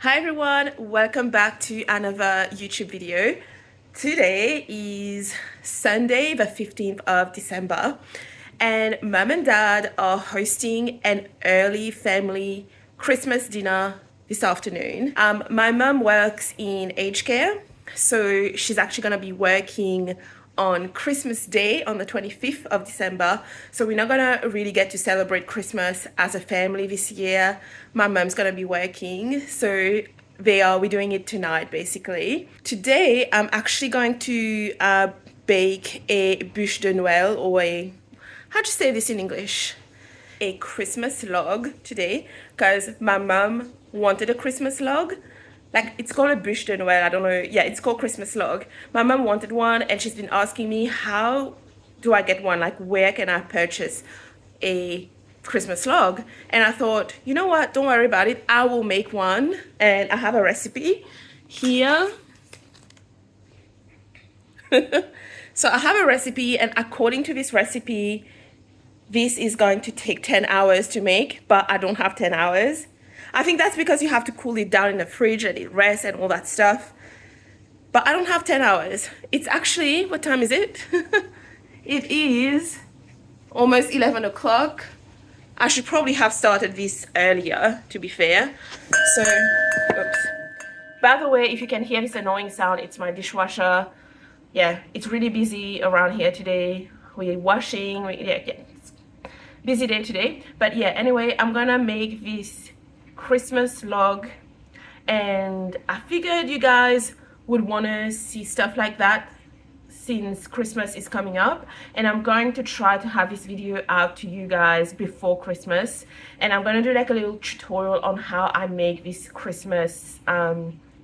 Hi everyone, welcome back to another YouTube video. Today is Sunday the 15th of December and mom and dad are hosting an early family Christmas dinner this afternoon. My mom works in aged care, so she's actually going to be working on Christmas Day on the 25th of December. So we're not gonna really get to celebrate Christmas as a family this year. My mom's gonna be working, so we're doing it tonight basically. Today I'm actually going to bake a Buche De Noel, or how do you say this in English? A Christmas log today, because my mom wanted a Christmas log. Like, it's called a Buche De Noel, I don't know. Yeah, it's called Christmas log. My mom wanted one and she's been asking me, how do I get one? Like, where can I purchase a Christmas log? And I thought, you know what, don't worry about it, I will make one. And I have a recipe here. So I have a recipe, and according to this recipe, this is going to take 10 hours to make, but I don't have 10 hours. I think that's because you have to cool it down in the fridge and it rests and all that stuff. But I don't have 10 hours. It's actually, what time is it? It is almost 11 o'clock. I should probably have started this earlier, to be fair. So, oops. By the way, if you can hear this annoying sound, it's my dishwasher. Yeah, it's really busy around here today. We're washing, it's busy day today. But yeah, anyway, I'm gonna make this Christmas log, and I figured you guys would want to see stuff like that since Christmas is coming up, and I'm going to try to have this video out to you guys before Christmas, and I'm going to do like a little tutorial on how I make this Christmas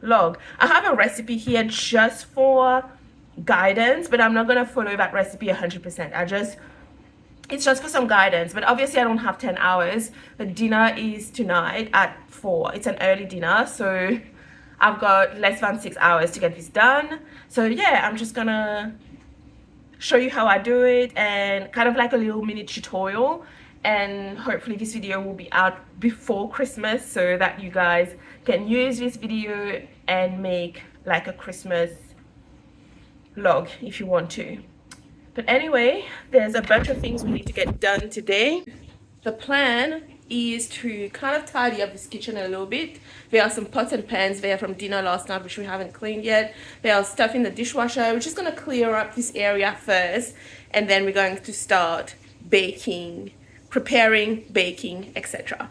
log. I have a recipe here just for guidance, but I'm not going to follow that recipe 100%. It's just for some guidance, but obviously I don't have 10 hours. The dinner is tonight at 4. It's an early dinner, so I've got less than 6 hours to get this done. So yeah, I'm just gonna show you how I do it and kind of like a little mini tutorial, and hopefully this video will be out before Christmas so that you guys can use this video and make like a Christmas log if you want to. But anyway, there's a bunch of things we need to get done today. The plan is to kind of tidy up this kitchen a little bit. There are some pots and pans there from dinner last night which we haven't cleaned yet. There are stuff in the dishwasher. We're just going to clear up this area first, and then we're going to start baking, preparing, baking, etc.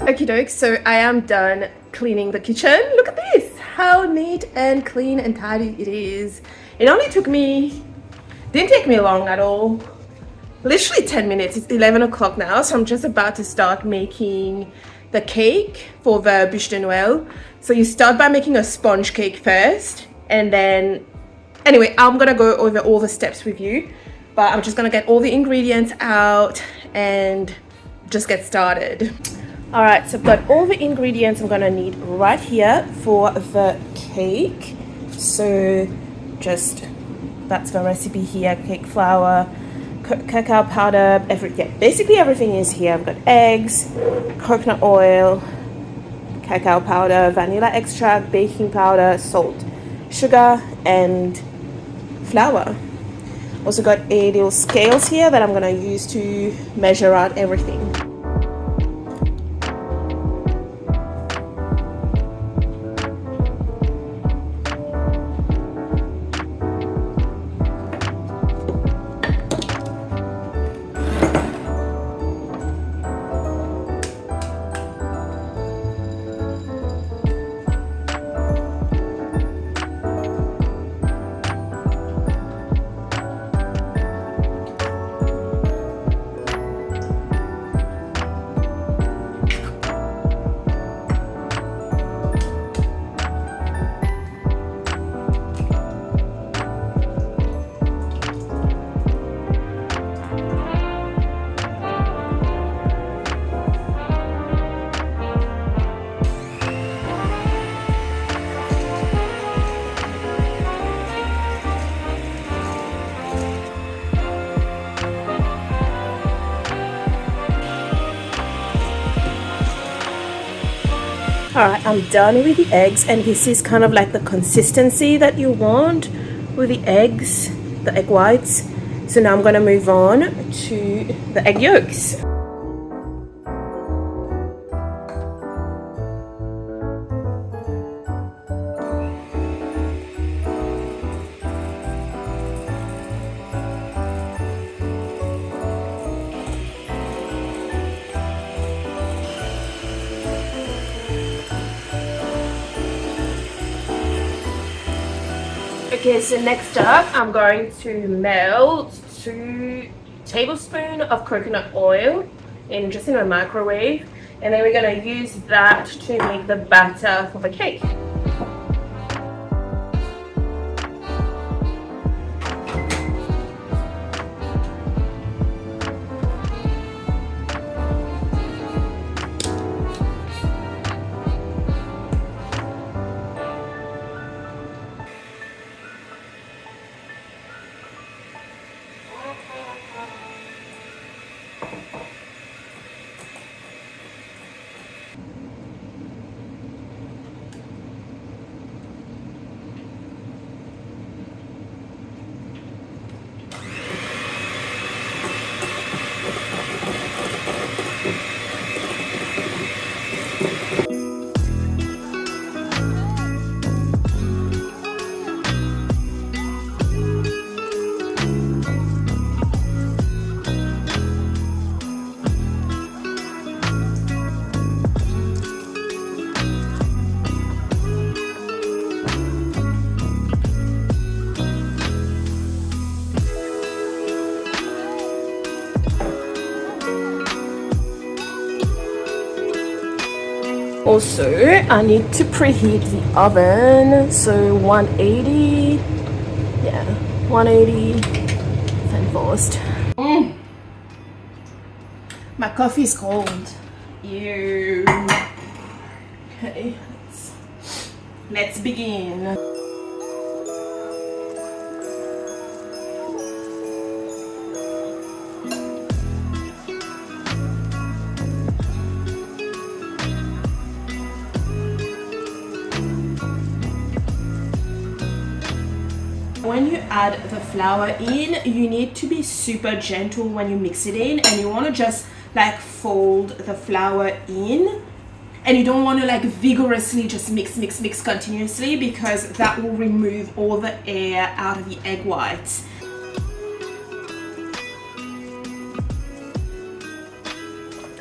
Okie doke, so I am done cleaning the kitchen. Look at this, how neat and clean and tidy it is. It only didn't take me long at all. Literally 10 minutes. It's 11 o'clock now, so I'm just about to start making the cake for the Buche De Noel. So you start by making a sponge cake first, and then, anyway, I'm gonna go over all the steps with you. but I'm just gonna get all the ingredients out and just get started. All right, so I've got all the ingredients I'm gonna need right here for the cake. So just, that's the recipe here: cake flour, cacao powder, basically everything is here. I've got eggs, coconut oil, cacao powder, vanilla extract, baking powder, salt, sugar, and flour. Also got a little scales here that I'm gonna use to measure out everything. Alright, I'm done with the eggs, and this is kind of like the consistency that you want with the eggs, the egg whites. So now I'm going to move on to the egg yolks. Okay, so next up, I'm going to melt 2 tablespoons of coconut oil just in a microwave, and then we're going to use that to make the batter for the cake. Also, I need to preheat the oven, so 180, yeah, 180 fan forced. My coffee is cold. Ew. Okay, let's begin. When you add the flour in, you need to be super gentle when you mix it in, and you want to just like fold the flour in, and you don't want to like vigorously just mix continuously, because that will remove all the air out of the egg whites.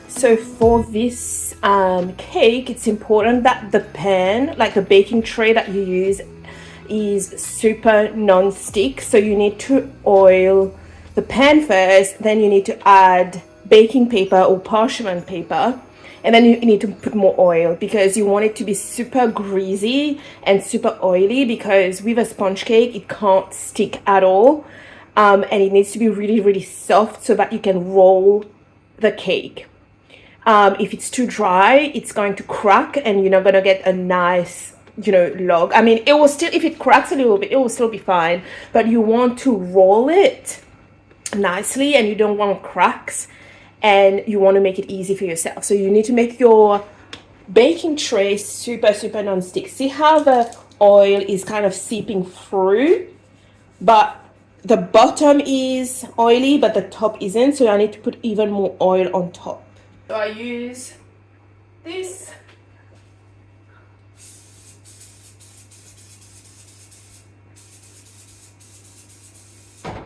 So for this cake, it's important that the pan, like the baking tray that you use, is super non-stick. So you need to oil the pan first, then you need to add baking paper or parchment paper, and then you need to put more oil, because you want it to be super greasy and super oily, because with a sponge cake it can't stick at all. and it needs to be really, really soft so that you can roll the cake. If it's too dry, it's going to crack and you're not going to get a nice, you know, log. I mean, it will still, if it cracks a little bit, it will still be fine, but you want to roll it nicely and you don't want cracks, and you want to make it easy for yourself. So you need to make your baking tray super, super non-stick. See how the oil is kind of seeping through, but the bottom is oily but the top isn't, so I need to put even more oil on top. So I use this.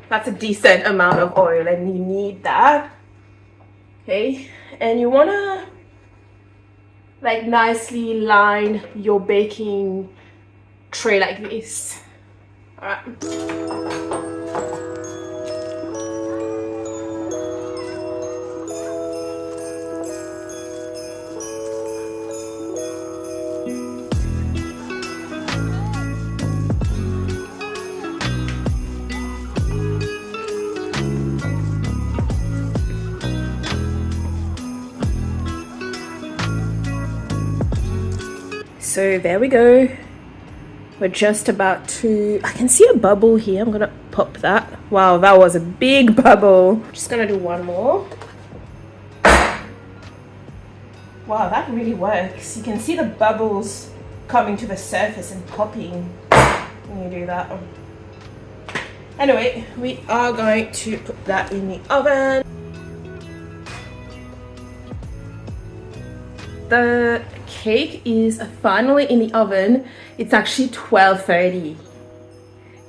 That's a decent amount of oil and you need that. Okay, and you want to like nicely line your baking tray like this. All right. So there we go. We're just about to, I can see a bubble here. I'm gonna pop that. Wow, that was a big bubble. Just gonna do one more. Wow, that really works. You can see the bubbles coming to the surface and popping when you do that. Anyway, we are going to put that in the oven. The cake is finally in the oven. It's actually 12:30.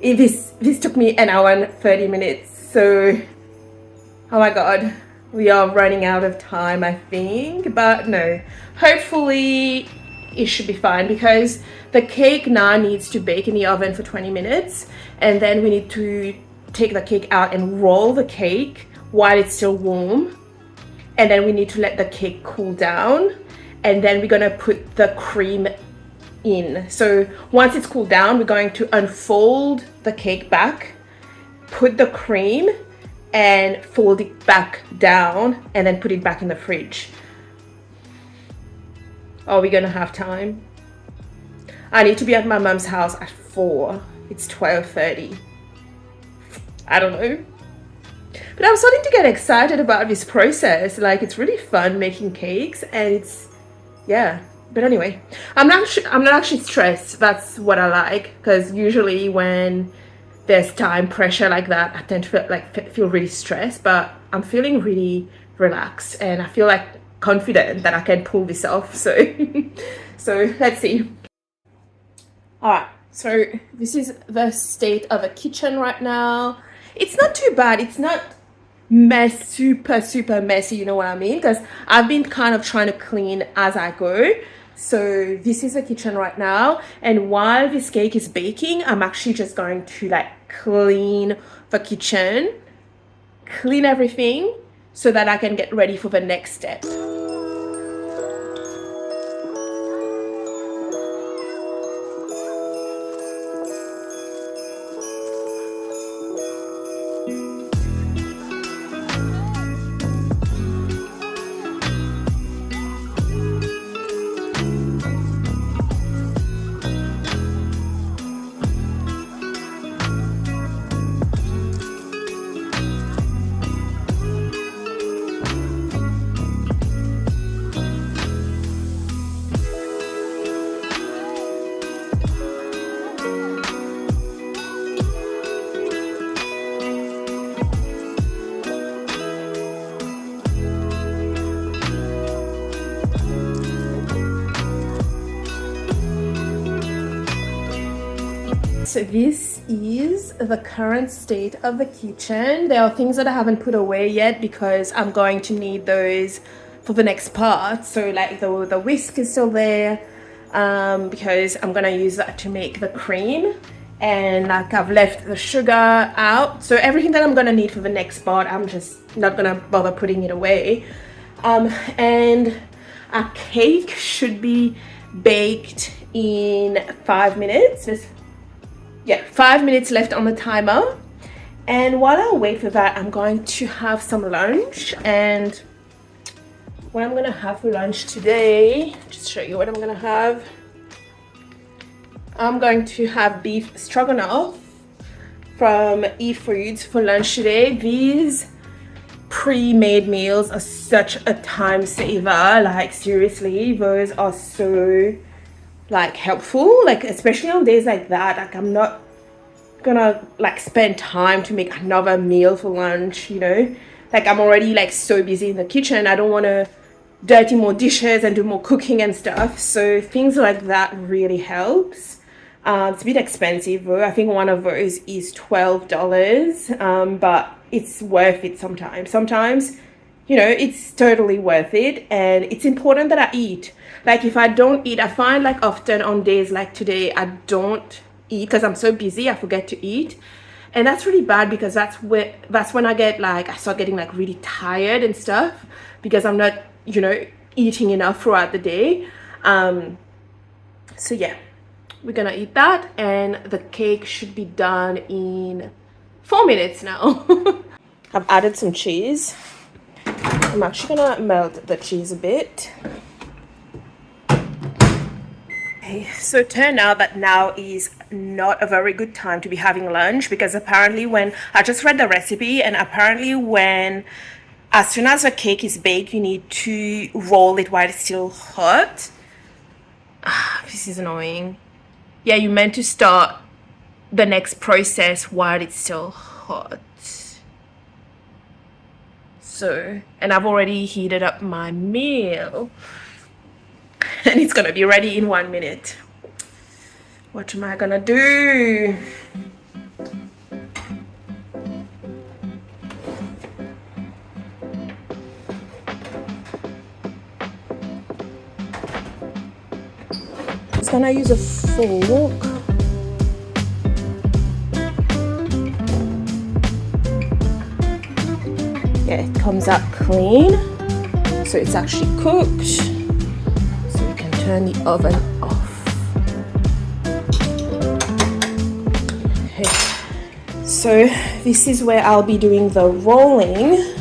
This took me an hour and 30 minutes. So, oh my god, we are running out of time, I think. But no, hopefully it should be fine because the cake now needs to bake in the oven for 20 minutes. And then we need to take the cake out and roll the cake while it's still warm. And then we need to let the cake cool down. And then we're gonna put the cream in. So once it's cooled down, we're going to unfold the cake back, put the cream and fold it back down and then put it back in the fridge. Are we gonna have time? I need to be at my mum's house at 4. It's 12:30. I don't know. But I'm starting to get excited about this process. Like, it's really fun making cakes and it's, yeah. But anyway, I'm not actually stressed. That's what I like, because usually when there's time pressure like that, I tend to feel really stressed, but I'm feeling really relaxed and I feel like confident that I can pull this off. So so let's see. All right, so this is the state of the kitchen right now. It's not too bad. It's not super messy, you know what I mean? Because I've been kind of trying to clean as I go. So this is the kitchen right now, and while this cake is baking, I'm actually just going to like clean the kitchen, clean everything so that I can get ready for the next step. So this is the current state of the kitchen. There are things that I haven't put away yet because I'm going to need those for the next part. So like the whisk is still there because I'm gonna use that to make the cream, and like I've left the sugar out. So everything that I'm gonna need for the next part, I'm just not gonna bother putting it away. And our cake should be baked in 5 minutes. Yeah, 5 minutes left on the timer, And while I wait for that, I'm going to have some lunch. And what I'm gonna have for lunch today, just show you what I'm gonna have. I'm going to have beef stroganoff from eFoods for lunch today. These pre-made meals are such a time saver. Like seriously, those are so like helpful, like especially on days like that. Like I'm not gonna like spend time to make another meal for lunch, you know, like I'm already like so busy in the kitchen. I don't want to dirty more dishes and do more cooking and stuff, so things like that really helps. It's a bit expensive though. I think one of those is $12, but it's worth it sometimes, you know, it's totally worth it. And it's important that I eat. Like if I don't eat, I find like often on days like today I don't eat because I'm so busy, I forget to eat. And that's really bad because that's when I get like, I start getting like really tired and stuff because I'm not, you know, eating enough throughout the day. So yeah, we're gonna eat that, and the cake should be done in 4 minutes now. I've added some cheese. I'm actually gonna melt the cheese a bit. Okay, so it turned out that now is not a very good time to be having lunch because apparently when I just read the recipe, and apparently when as soon as a cake is baked, you need to roll it while it's still hot. This is annoying. Yeah, you meant to start the next process while it's still hot. So, and I've already heated up my meal. And it's gonna be ready in 1 minute. What am I gonna do? Gonna use a fork. Yeah, it comes out clean, so it's actually cooked. So we can turn the oven off. Okay, so this is where I'll be doing the rolling.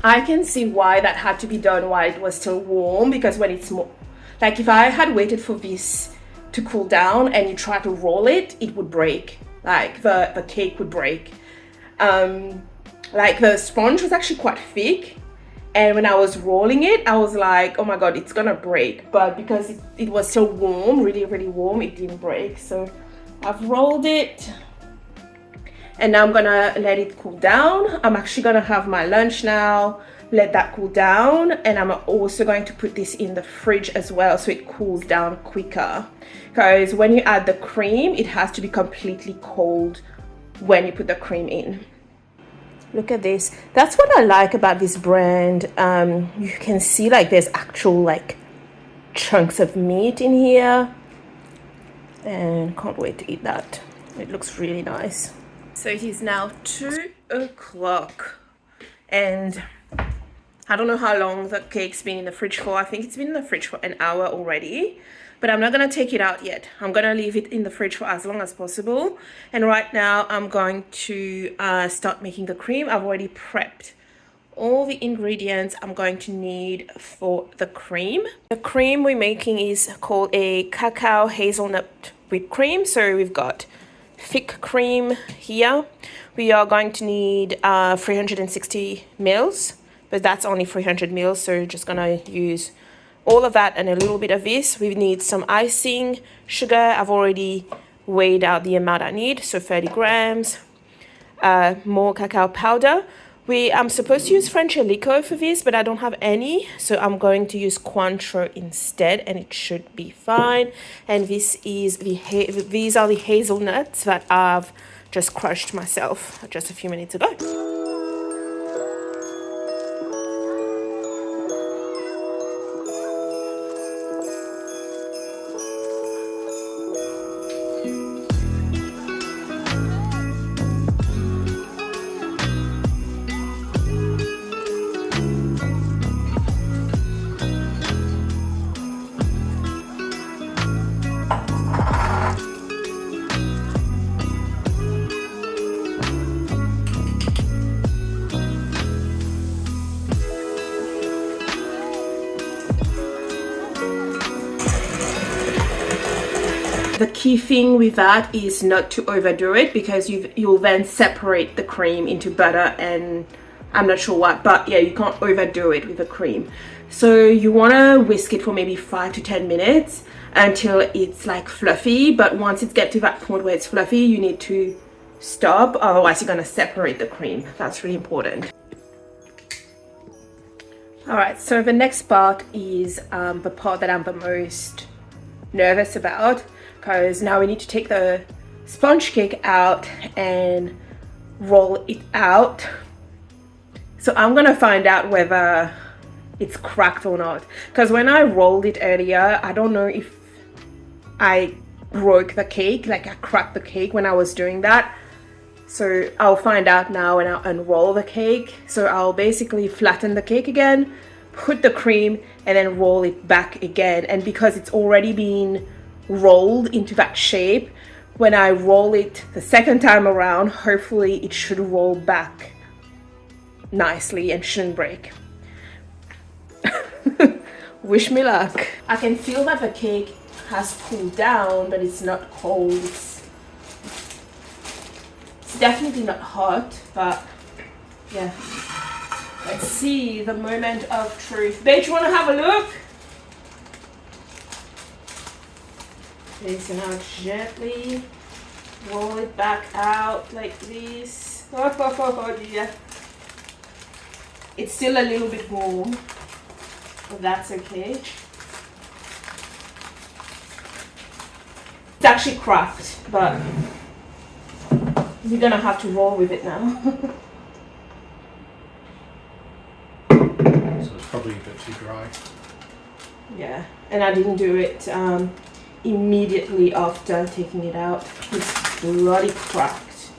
I can see why that had to be done while it was still warm, because when it's more, like if I had waited for this to cool down and you try to roll it, it would break. Like the cake would break. Like the sponge was actually quite thick, and when I was rolling it, I was like, oh my god, it's gonna break. But because it was still warm, really, really warm, it didn't break. So I've rolled it. And now I'm gonna let it cool down. I'm actually gonna have my lunch now, let that cool down, and I'm also going to put this in the fridge as well so it cools down quicker. Because when you add the cream, it has to be completely cold when you put the cream in. Look at this. That's what I like about this brand. You can see like there's actual like chunks of meat in here, and can't wait to eat that. It looks really nice. So it is now 2 o'clock, and I don't know how long the cake's been in the fridge for. I think it's been in the fridge for an hour already, but I'm not gonna take it out yet. I'm gonna leave it in the fridge for as long as possible. And right now I'm going to start making the cream. I've already prepped all the ingredients I'm going to need for the cream. The cream we're making is called a cacao hazelnut whipped cream. So we've got thick cream here. We are going to need 360 mils. but that's only 300 mils, so just gonna use all of that and a little bit of this. We need some icing sugar. I've already weighed out the amount I need, so 30 grams. More cacao powder. I'm supposed to use French Lico for this, but I don't have any, so I'm going to use Cointreau instead, and it should be fine. And this is these are the hazelnuts that I've just crushed myself just a few minutes ago. The key thing with that is not to overdo it, because you'll then separate the cream into butter and I'm not sure what, but yeah, you can't overdo it with the cream. So you want to whisk it for maybe 5 to 10 minutes until it's like fluffy, but once it gets to that point where it's fluffy, you need to stop, otherwise you're going to separate the cream. That's really important. Alright, so the next part is the part that I'm the most nervous about, because now we need to take the sponge cake out and roll it out. So I'm gonna find out whether it's cracked or not, because when I rolled it earlier, I don't know if I broke the cake, like I cracked the cake when I was doing that. So I'll find out now when I unroll the cake. So I'll basically flatten the cake again, put the cream, and then roll it back again. And because it's already been rolled into that shape, when I roll it the second time around, hopefully it should roll back nicely and shouldn't break. Wish me luck. I can feel that the cake has cooled down, but it's not cold. It's definitely not hot, but yeah. Let's see the moment of truth. Babe, you want to have a look? Okay, so now gently roll it back out like this. Oh dear. It's still a little bit warm, but that's okay. It's actually cracked, but we're gonna have to roll with it now. So it's probably a bit too dry. Yeah, and I didn't do it immediately after taking it out. It's bloody cracked.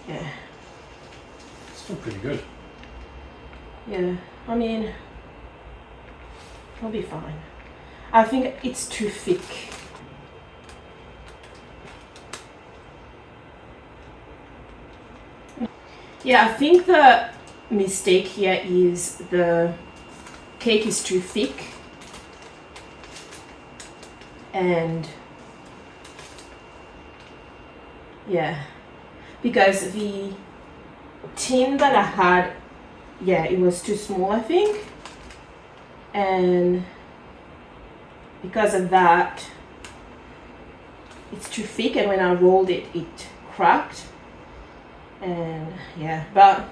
Yeah. It's still pretty good. Yeah, I mean, it'll be fine. I think it's too thick. Yeah, I think the mistake here is the cake is too thick, and yeah, because the tin that I had, yeah, it was too small, I think, and because of that it's too thick, and when I rolled it, it cracked. And yeah, but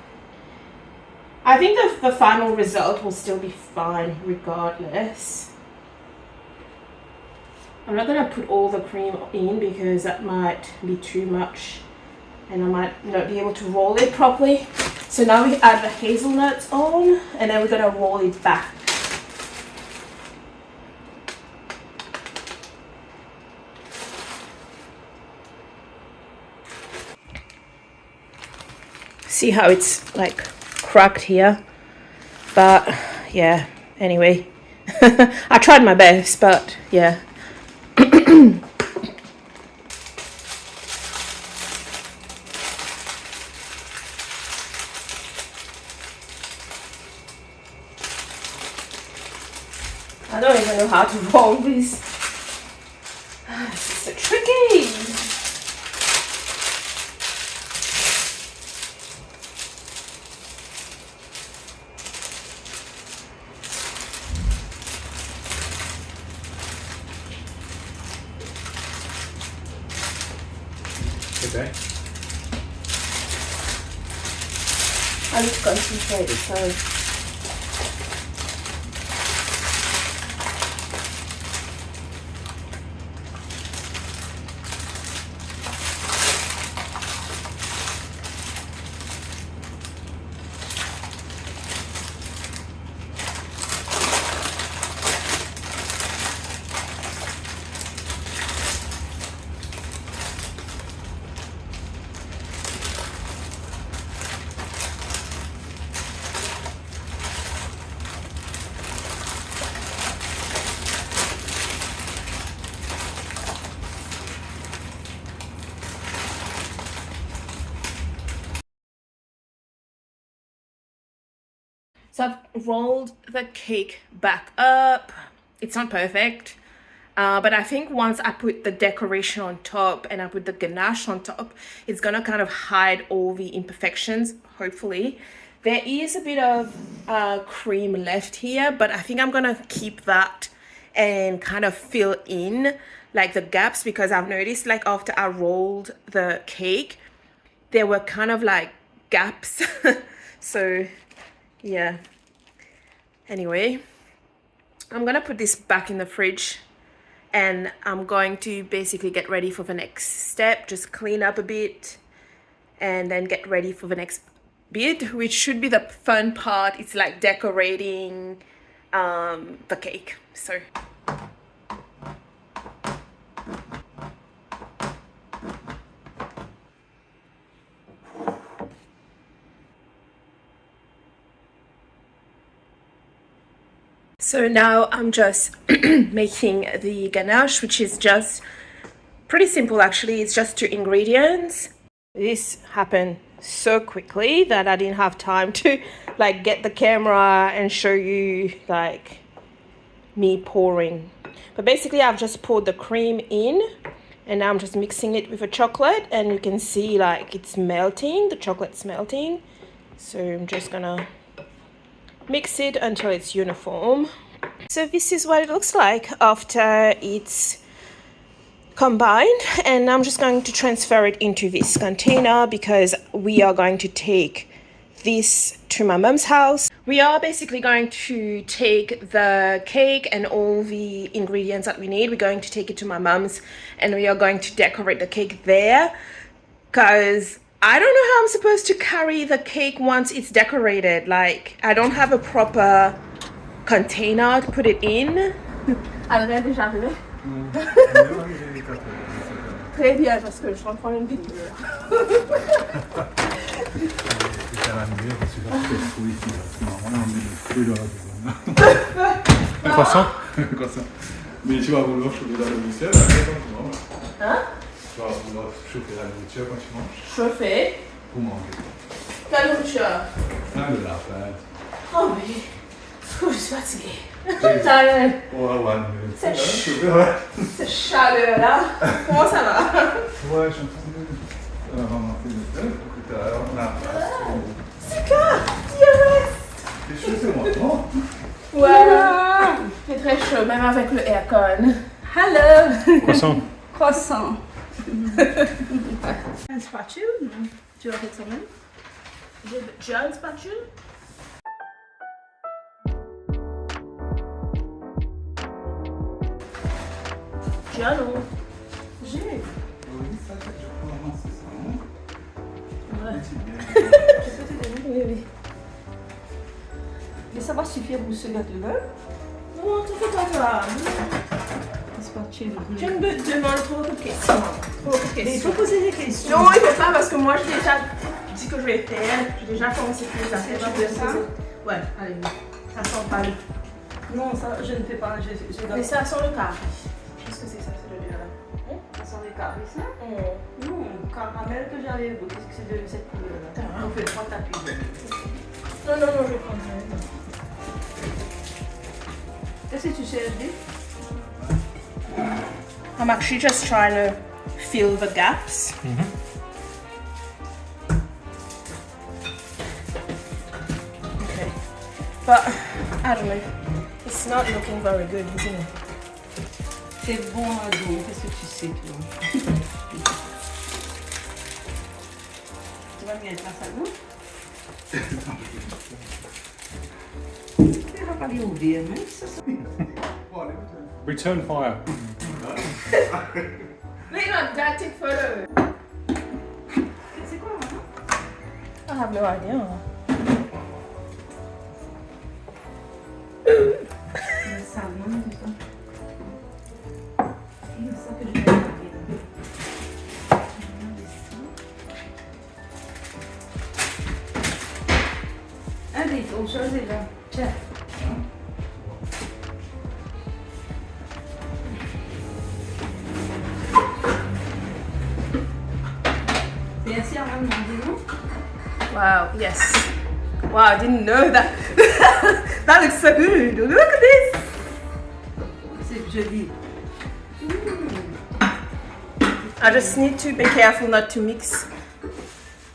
I think the final result will still be fine regardless. I'm not going to put all the cream in because that might be too much and I might not be able to roll it properly. So now we add the hazelnuts on, and then we're going to roll it back. See how it's like cracked here, but yeah, anyway. I tried my best, but yeah. I don't even know how to roll this. This is so tricky. okay. I need to concentrate, so. So I've rolled the cake back up. It's not perfect, but I think once I put the decoration on top and I put the ganache on top, it's gonna kind of hide all the imperfections, hopefully. There is a bit of cream left here, but I think I'm gonna keep that and kind of fill in like the gaps, because I've noticed like after I rolled the cake, there were kind of like gaps. So yeah, anyway, I'm gonna put this back in the fridge and I'm going to basically get ready for the next step, just clean up a bit and then get ready for the next bit, which should be the fun part. It's like decorating the cake. So now I'm just making the ganache, which is just pretty simple actually. It's just 2 ingredients. This happened so quickly that I didn't have time to like get the camera and show you like me pouring. But basically I've just poured the cream in and now I'm just mixing it with the chocolate, and you can see like it's melting, the chocolate's melting. So I'm just gonna mix it until it's uniform. So this is what it looks like after it's combined, and I'm just going to transfer it into this container because we are going to take this to my mom's house. We are basically going to take the cake and all the ingredients that we need. We're going to take it to my mom's and we are going to decorate the cake there, because I don't know how I'm supposed to carry the cake once it's decorated. Like, I don't have a proper container to put it in. Alors, déjà arrivé. Très bien, parce que je vais prendre une vidéo. Croissant. Mais tu vas vouloir chauffer la nourriture après quand tu manges. Hein? Tu vas vouloir chauffer la nourriture quand tu manges. Chauffer? Pour manger. Quelle nourriture? De la pâte. Oh oui. Je suis fatiguée. Cette chaleur-là. Comment ça va? Ouais, je suis en train de ramasser les œufs. Tout à l'heure, on a C'est quoi? Il reste. c'est chaud, c'est maintenant. Ouais. Il fait très chaud, même avec le aircon. Hello. Croissant. Croissant. Un spatule? Non. Tu vas faire ça même? Tu as une spatule? Tu as non? J'ai. Oui, ça, je peux ramasser ça, non? Ouais. C'est bien. Je peux te donner? Oui, oui. Mais ça va suffire pour ce gâteau-là? Non, tu fais pas ça. Un spatule. Tu me demandes trop de questions. Trop de Mais il questions. faut poser des questions. Non, il faut pas parce que moi j'ai déjà dit que je vais faire. J'ai déjà commencé les affaires. Tu fais ça? Ouais, allez. Ça sent pas le. Non, ça, je ne fais pas. Je dois... Mais ça sent le carré. Qu'est-ce que c'est ça, c'est le là? Ça sent les carrés, ça? Non, caramel que j'avais goûté, c'est de cette couleur-là. Ah. On fait 3 tapis. Non, non, non, je vais prendre ça. Qu'est-ce que tu cherches, Dick? I'm actually just trying to fill the gaps. Okay. But I don't know. It's not looking very good, isn't it? C'est bon, Ado. Qu'est-ce que tu sais, toi? va mettre la salle, non? Tu vas pas les ouvrir, mais ça ça. Return fire. Look at that take photo. C'est quoi, hein? I have no idea. Le salmon, tout ça. C'est ça que je vais regarder. Allez, on choisit là. Tiens. Merci à maman, dis-nous. Wow, yes. Wow, I didn't know that. That looks so good. Look at this. C'est joli. I just need to be careful not to mix.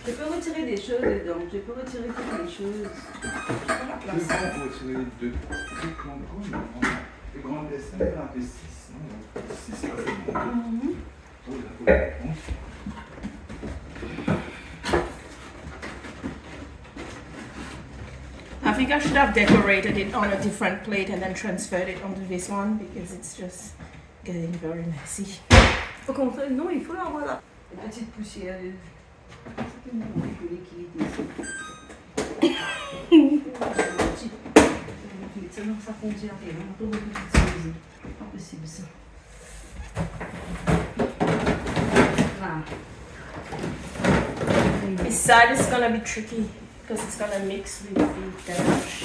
Je peux retirer des choses dedans. Je peux retirer toutes les choses. Pour retirer deux trucs en gros, les grandes dessins, il y en a 6. 6, c'est pas bon. Oh, d'accord. I think I should have decorated it on a different plate and then transferred it onto this one because it's just getting very messy. Au contraire, non, il faut avoir là. Les petites poussières. C'est une bonne l'équilibre ici. Ça, non, ça contient rien. On trouve beaucoup de choses. Pas possible ça. Voilà. This side is gonna be tricky because it's gonna mix with the ganache.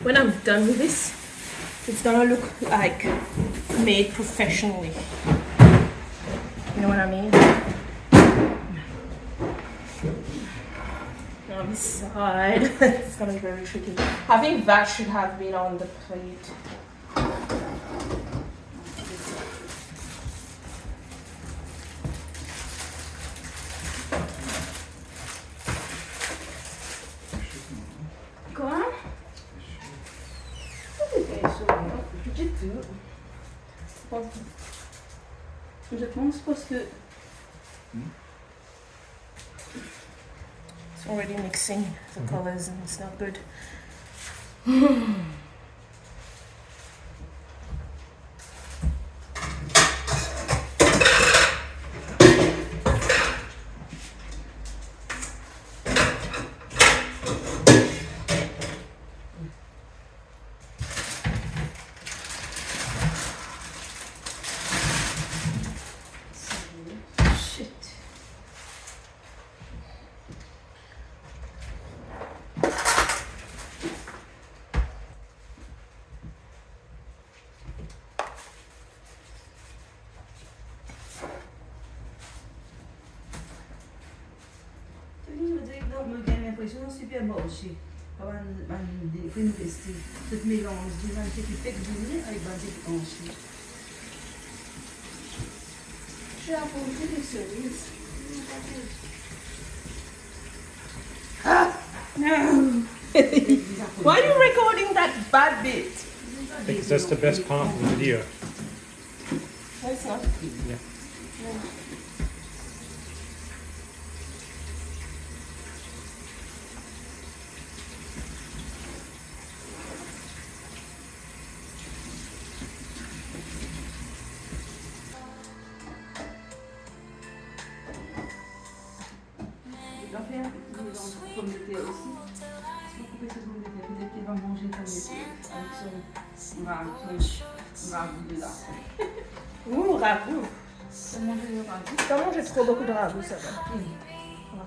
When I'm done with this, it's gonna look like made professionally. You know what I mean? On this side, it's gonna be very tricky. I think that should have been on the plate. Quoi? Du tout. Je pense parce que It's already mixing the colors and it's not good. shit. J'ai l'impression super bon aussi. Quand on fait une tester, ce mélange de l'antique qui fait que avec l'antique aussi. J'ai apporté des cerises. No! Why are you recording that bad bit? Because that's the best part of the video. No, it's not. Yeah. Je dois faire des pommes de terre aussi. Parce qu'on couper ces pommes de terre, peut-être qu'elle va manger pommes de terre avec son ragoût de là. Ouh, ragoût. Ça mange le ragoût. T'as mangé trop beaucoup de ragoût, ça va.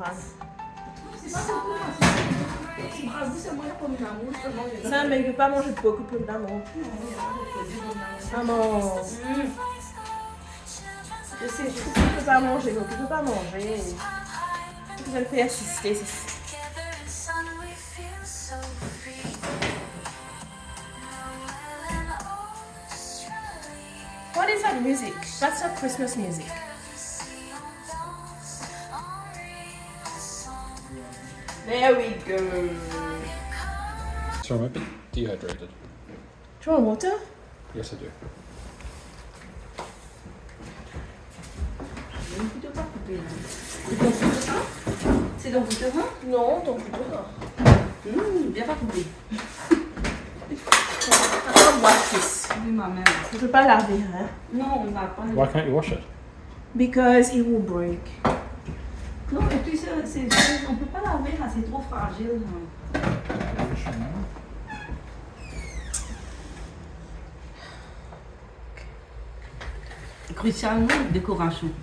Ragoût. C'est pas beaucoup, c'est le ragoût, c'est moi la pomme d'amour, je peux manger. Ça, mais il ne peut pas manger beaucoup de pommes d'amour. Maman. Je sais, tu ne peux pas manger, donc tu ne peux pas manger. Je le fais assister, c'est ça. What is that music? That's not Christmas music. There we go. So I'm a bit dehydrated. Do you want water? Yes, I do. C'est dans votre terrain? Non, ton couteau. Bien pas coupé. I can't wash this. Oui, ma mère. Je peux pas laver, hein? Non, on va pas. Why can't you wash it? Because it will break. Non, et puis on peut pas laver là, c'est trop fragile. Crucialement, décoration.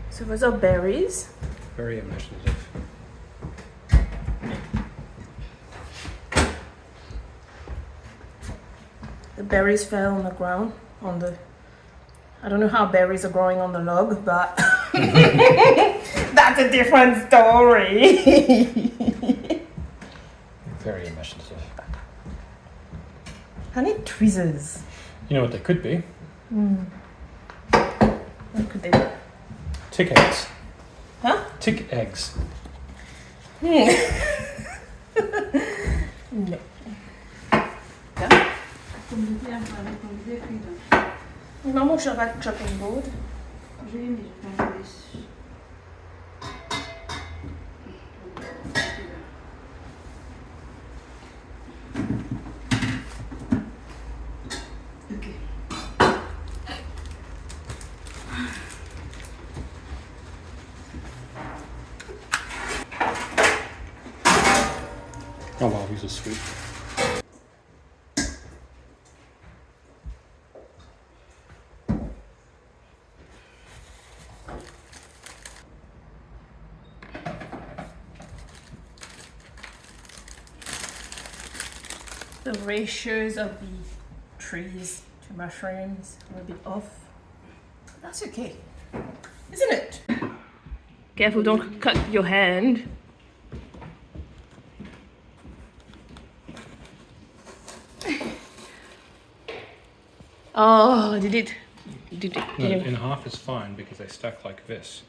So those are berries. Very imaginative. The berries fell on the ground on the. I don't know how berries are growing on the log, but that's a different story. Very imaginative. I need tweezers. You know what they could be? What could they be? Tick eggs. Huh? Tick eggs. No. Maman, je vais chopping board. Je l'ai mis, je vais enlever. Oh wow, these are sweet. The ratios of the trees to mushrooms are a bit off. That's okay, isn't it? Careful, don't cut your hand. Oh, did it? No, in half is fine because they stack like this.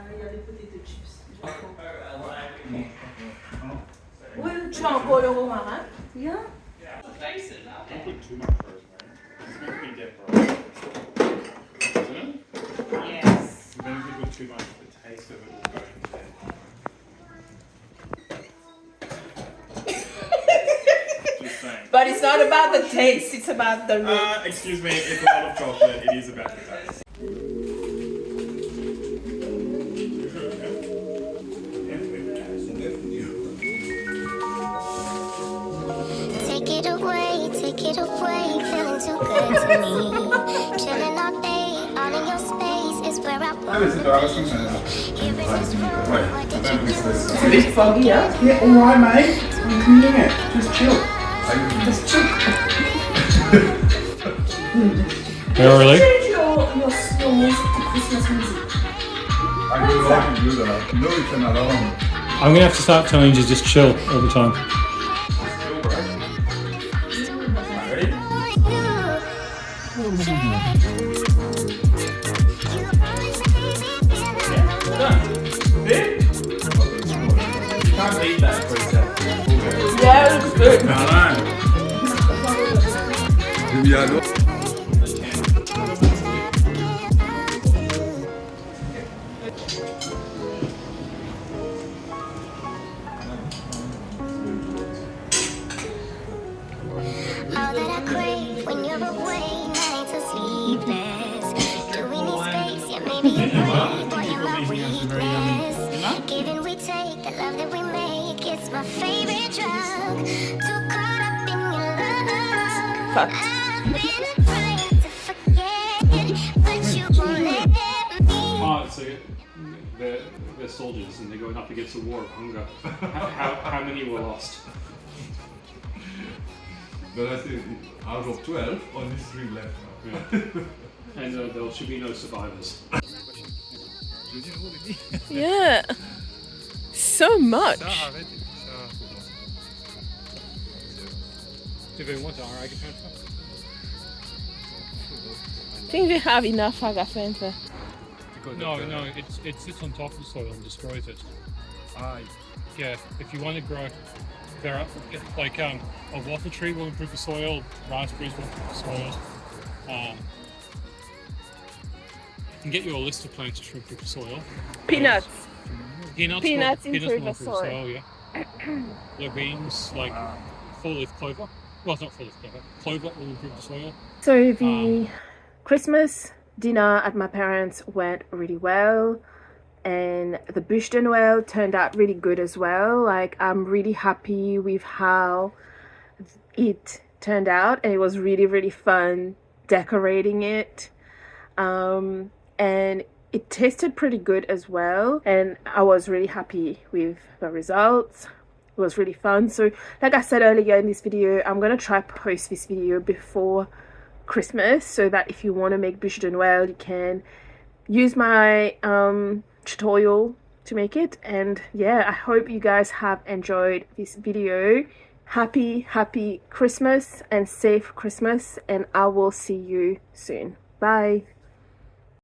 Il y a des potato chips. Will tu as encore le romarin? Yeah. Don't put too much rosemary. It's meant to be decorative. Isn't it? Yes. Then if you put too much, the taste of it will go into there. Just saying. But it's not about the taste, it's about the look. Excuse me, it's a lot of chocolate. It is about the taste. Take it away, feeling too good to me. Chilling all day, all in your space is where I want to be. Here in this room, what did you do? It's a bit foggy, huh? Yeah, alright, mate. You can do it. Just chill. Just chill. Oh, really? Change your music to Christmas music. I do like to do that. No, it's an alarm. I'm gonna have to start telling you to just chill all the time. Yeah, it looks good. All that I crave when you're away, nights are sleepless. Do we need space? Yeah, maybe you're right, boy, you're my weakness. Give and we take, the love that we make, it's my favorite drug. Too caught up in your love. Fuck. I've been trying to forget, but you won't let me. Oh, so they're soldiers and they're going up against a war of hunger. How many were lost? But I think out of 12, only 3 left now. Yeah. And there should be no survivors. Yeah. So much. I think we have enough agafenta. No, it sits on top of the soil and destroys it. Yeah, if you want to grow, there are like a waffle tree will improve the soil, raspberries will improve the soil. I can get you a list of plants to improve the soil. Peanuts. Peanuts will improve the improve the soil. soil, yeah. Blue beans, like four-leaf clover. Well, it's not four-leaf clover. Clover will improve the soil. So the Christmas dinner at my parents' went really well, and the Buche De Noel turned out really good as well. Like, I'm really happy with how it turned out, and it was really, really fun decorating it. And it tasted pretty good as well, and I was really happy with the results. It was really fun. So like I said earlier in this video, I'm gonna try post this video before Christmas, so that if you want to make Buche De Noel, you can use my tutorial to make it. And yeah, I hope you guys have enjoyed this video. Happy Christmas and safe Christmas, and I will see you soon. Bye.